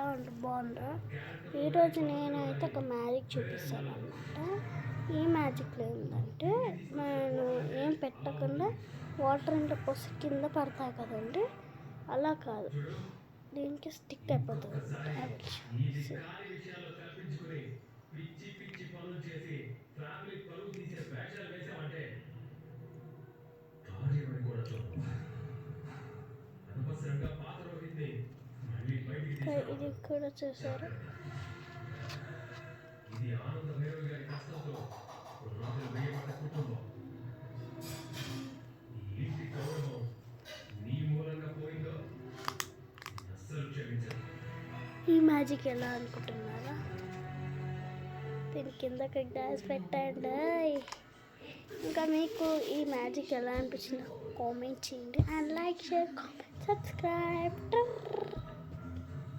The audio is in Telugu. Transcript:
ఎలా ఉంటుంది బాగుందా? ఈరోజు నేనైతే ఒక మ్యాజిక్ చూపిస్తాను అనమాట. ఈ మ్యాజిక్లో ఏంటంటే నేను ఏం పెట్టకుండా వాటర్ ఇంట్లో పోసి కింద పడతాయి కదండి, అలా కాదు, దీనికి స్టిక్ అయిపోతుంది అనమాట. ఇది కూడా చూసారు. ఈ మ్యాజిక్ ఎలా అనుకుంటున్నారా? దీని కిందకి గ్యాస్ పెట్టండి. ఇంకా మీకు ఈ మ్యాజిక్ ఎలా అనిపించిందో కామెంట్ చేయండి. And like, share, comment, subscribe.